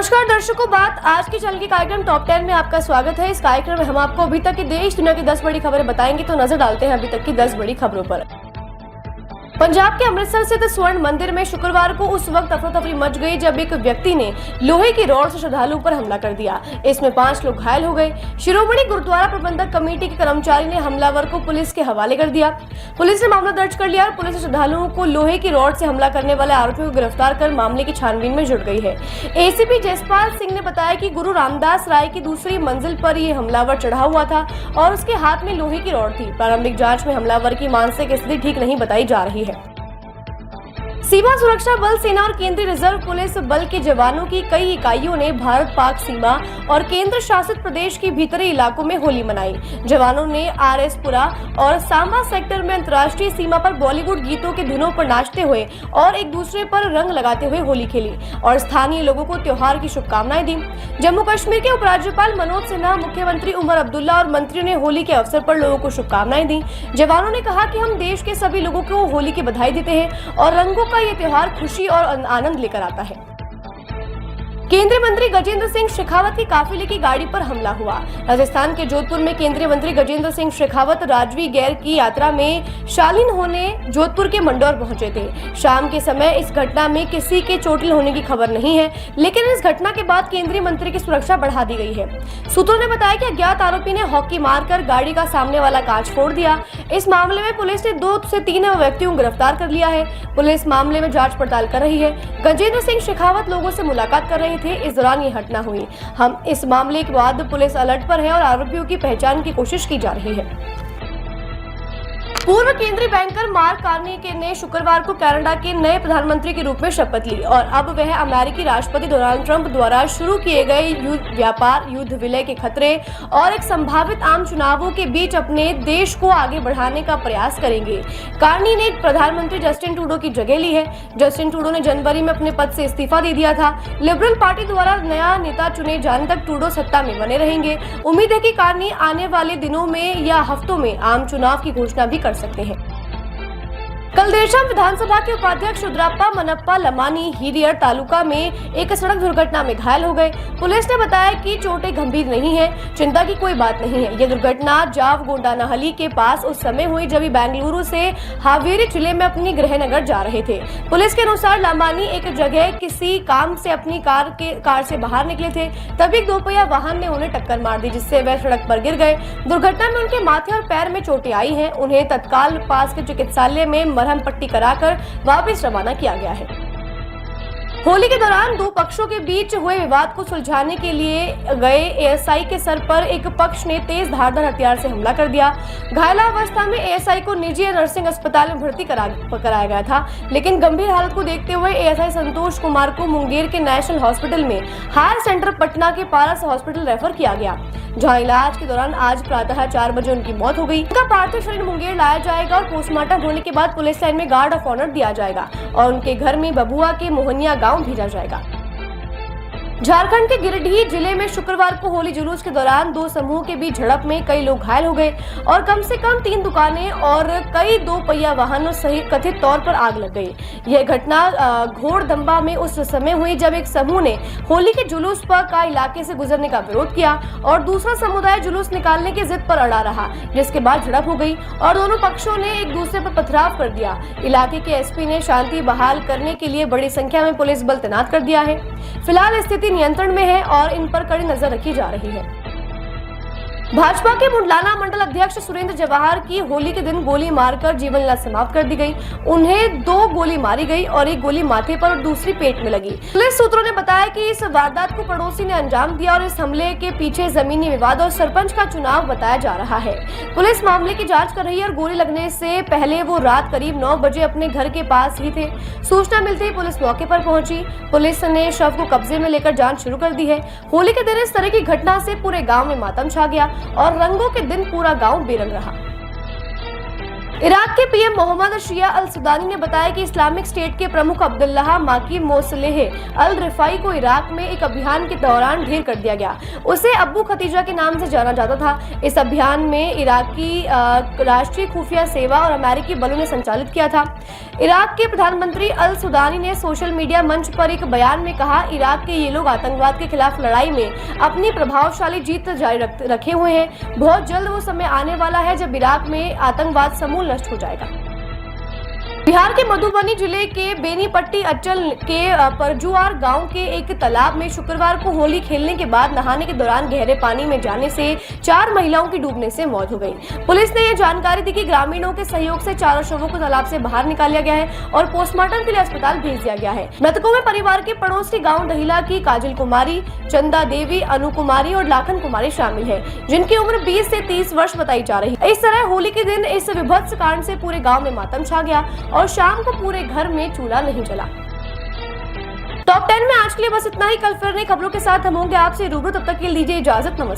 नमस्कार दर्शकों, बात आज के चैनल के कार्यक्रम टॉप 10 में आपका स्वागत है। इस कार्यक्रम में हम आपको अभी तक की देश दुनिया की 10 बड़ी खबरें बताएंगे। तो नजर डालते हैं अभी तक की 10 बड़ी खबरों पर। पंजाब के अमृतसर स्थित स्वर्ण मंदिर में शुक्रवार को उस वक्त अफरा-तफरी मच गई जब एक व्यक्ति ने लोहे की रॉड से श्रद्धालुओं पर हमला कर दिया। इसमें 5 लोग घायल हो गए। शिरोमणि गुरुद्वारा प्रबंधक कमेटी के कर्मचारी ने हमलावर को पुलिस के हवाले कर दिया। पुलिस ने मामला दर्ज कर लिया और पुलिस ने श्रद्धालुओं को लोहे की रॉड से हमला करने वाले आरोपियों को गिरफ्तार कर मामले की छानबीन में जुट गई है। एसीपी जसपाल सिंह ने बताया कि गुरु रामदास राय की दूसरी मंजिल पर ये हमलावर चढ़ा हुआ था और उसके हाथ में लोहे की रॉड थी। प्रारंभिक जांच में हमलावर की मानसिक स्थिति ठीक नहीं बताई जा रही है। सीमा सुरक्षा बल, सेना और केंद्रीय रिजर्व पुलिस बल के जवानों की कई इकाइयों ने भारत पाक सीमा और केंद्र शासित प्रदेश के भीतरी इलाकों में होली मनाई। जवानों ने आरएसपुरा और सांबा सेक्टर में अंतर्राष्ट्रीय सीमा पर बॉलीवुड गीतों के धुनों पर नाचते हुए और एक दूसरे पर रंग लगाते हुए होली खेली और स्थानीय लोगों को त्योहार की शुभकामनाएं दी। जम्मू कश्मीर के उपराज्यपाल मनोज सिन्हा, मुख्यमंत्री उमर अब्दुल्ला और मंत्रियों ने होली के अवसर पर लोगों को शुभकामनाएं दी। जवानों ने कहा कि हम देश के सभी लोगों को होली की बधाई देते हैं और रंगों का ये त्योहार खुशी और आनंद लेकर आता है। केंद्रीय मंत्री गजेंद्र सिंह शेखावत की काफिले की गाड़ी पर हमला हुआ। राजस्थान के जोधपुर में केंद्रीय मंत्री गजेंद्र सिंह शेखावत राजवी गैर की यात्रा में शालीन होने जोधपुर के मंडौर पहुंचे थे। शाम के समय इस घटना में किसी के चोटिल होने की खबर नहीं है, लेकिन इस घटना के बाद केंद्रीय मंत्री की सुरक्षा बढ़ा दी गई है। सूत्रों ने बताया कि अज्ञात आरोपी ने हॉकी मारकर गाड़ी का सामने वाला कांच फोड़ दिया। इस मामले में पुलिस ने 2 से 3 व्यक्तियों को गिरफ्तार कर लिया है। पुलिस मामले में जाँच पड़ताल कर रही है। गजेंद्र सिंह शेखावत लोगों से मुलाकात कर रहे थे। इस दौरान ये घटना हुई। हम इस मामले के बाद पुलिस अलर्ट पर है और आरोपियों की पहचान की कोशिश की जा रही है। पूर्व केंद्रीय बैंकर मार्क कार्नी ने शुक्रवार को कनाडा के नए प्रधानमंत्री के रूप में शपथ ली और अब वह अमेरिकी राष्ट्रपति डोनाल्ड ट्रंप द्वारा शुरू किए गए व्यापार युद्ध विलय के खतरे और एक संभावित आम चुनावों के बीच अपने देश को आगे बढ़ाने का प्रयास करेंगे। कार्नी ने प्रधानमंत्री जस्टिन ट्रूडो की जगह ली है। जस्टिन ट्रूडो ने जनवरी में अपने पद से इस्तीफा दे दिया था। लिबरल पार्टी द्वारा नया नेता चुने जाने तक ट्रूडो सत्ता में बने रहेंगे। उम्मीद है कि कार्नी आने वाले दिनों में या हफ्तों में आम चुनाव की घोषणा भी कर सकते हैं। कल देर शाम विधानसभा के उपाध्यक्ष रुद्रप्पा मनप्पा लमानी हिरियर तालुका में एक सड़क दुर्घटना में घायल हो गए। पुलिस ने बताया कि चोटें गंभीर नहीं है, चिंता की कोई बात नहीं है। यह दुर्घटना जावगोंडानाहली के पास उस समय हुई जब बेंगलुरु से हावेरी जिले में अपनी गृहनगर जा रहे थे। पुलिस के अनुसार लमानी एक जगह किसी काम से अपनी कार से बाहर निकले थे, तभी एक 2 पहिया वाहन ने उन्हें टक्कर मार दी, जिससे वह सड़क पर गिर गए। दुर्घटना में उनके माथे और पैर में चोटें आई हैं। उन्हें तत्काल पास के चिकित्सालय में मरहम पट्टी कराकर वापस रवाना किया गया है। होली के दौरान 2 पक्षों के बीच हुए विवाद को सुलझाने के लिए गए एएसआई के सर पर एक पक्ष ने तेज धारदार हथियार से हमला कर दिया। घायलावस्था में एएसआई को निजी नर्सिंग अस्पताल में भर्ती कराया गया था, लेकिन गंभीर हालत को देखते हुए एएसआई संतोष कुमार को मुंगेर के नेशनल हॉस्पिटल में हायर सेंटर पटना के पारस हॉस्पिटल रेफर किया गया, जहां इलाज के दौरान आज प्रातः 4 बजे उनकी मौत हो गई। उनका पार्थिव शरीर मुंगेर लाया जाएगा और पोस्टमार्टम होने के बाद पुलिस लाइन में गार्ड ऑफ ऑनर दिया जाएगा और उनके घर में बबुआ के मोहनिया गांव भेजा जाएगा। झारखंड के गिरिडीह जिले में शुक्रवार को होली जुलूस के दौरान 2 समूह के बीच झड़प में कई लोग घायल हो गए और कम से कम 3 दुकानें और कई 2 पहिया वाहनों सहित कथित तौर पर आग लग गई। यह घटना घोड़दंबा में उस समय हुई जब एक समूह ने होली के जुलूस पर का इलाके से गुजरने का विरोध किया और दूसरा समुदाय जुलूस निकालने की जिद पर अड़ा रहा, जिसके बाद झड़प हो गई और दोनों पक्षों ने एक दूसरे पर पथराव कर दिया। इलाके के एसपी ने शांति बहाल करने के लिए बड़ी संख्या में पुलिस बल तैनात कर दिया है। फिलहाल स्थिति नियंत्रण में है और इन पर कड़ी नजर रखी जा रही है। भाजपा के मुंडलाना मंडल अध्यक्ष सुरेंद्र जवाहर की होली के दिन गोली मारकर जीवन लीला समाप्त कर दी गई। उन्हें 2 गोली मारी गई और एक गोली माथे पर और दूसरी पेट में लगी। पुलिस सूत्रों ने बताया कि इस वारदात को पड़ोसी ने अंजाम दिया और इस हमले के पीछे जमीनी विवाद और सरपंच का चुनाव बताया जा रहा है। पुलिस मामले की जांच कर रही है और गोली लगने से पहले वो रात करीब 9 बजे अपने घर के पास ही थे। सूचना मिलते ही पुलिस मौके पर पहुंची। पुलिस ने शव को कब्जे में लेकर जांच शुरू कर दी है। होली के दिन इस तरह की घटना से पूरे गाँव में मातम छा गया और रंगों के दिन पूरा गांव बेरंग रहा। इराक के पीएम मोहम्मद शिया अल सुदानी ने बताया कि इस्लामिक स्टेट के प्रमुख अब्दुल्लाह माकी मोसलेह अल रिफाई को इराक में एक अभियान के दौरान ढेर कर दिया गया। उसे अब्बू खतीजा के नाम से जाना जाता था। इस अभियान में इराकी राष्ट्रीय खुफिया सेवा और अमेरिकी बलों ने संचालित किया था। इराक के प्रधानमंत्री अल सुदानी ने सोशल मीडिया मंच पर एक बयान में कहा, इराक के ये लोग आतंकवाद के खिलाफ लड़ाई में अपनी प्रभावशाली जीत जारी रखे हुए हैं। बहुत जल्द वो समय आने वाला है जब इराक में आतंकवाद समूल नष्ट हो जाएगा। बिहार के मधुबनी जिले के बेनीपट्टी अंचल के परजुआर गांव के एक तालाब में शुक्रवार को होली खेलने के बाद नहाने के दौरान गहरे पानी में जाने से 4 महिलाओं की डूबने से मौत हो गई। पुलिस ने यह जानकारी दी कि ग्रामीणों के सहयोग से चारों शवों को तालाब से बाहर निकाल लिया गया है और पोस्टमार्टम के लिए अस्पताल भेज दिया गया है। मृतकों में परिवार के पड़ोसी गाँव दहिला की काजल कुमारी, चंदा देवी, अनु कुमारी और लाखन कुमारी शामिल है, जिनकी उम्र 20 से 30 वर्ष बताई जा रही है। इस तरह होली के दिन इस विभत्स कांड से पूरे गाँव में मातम छा गया और शाम को पूरे घर में चूल्हा नहीं जला। टॉप 10 में आज के लिए बस इतना ही। कल फिर नई खबरों के साथ हम होंगे आपसे रूबरू। तब तक के लिए लीजिए इजाजत। नमस्कार।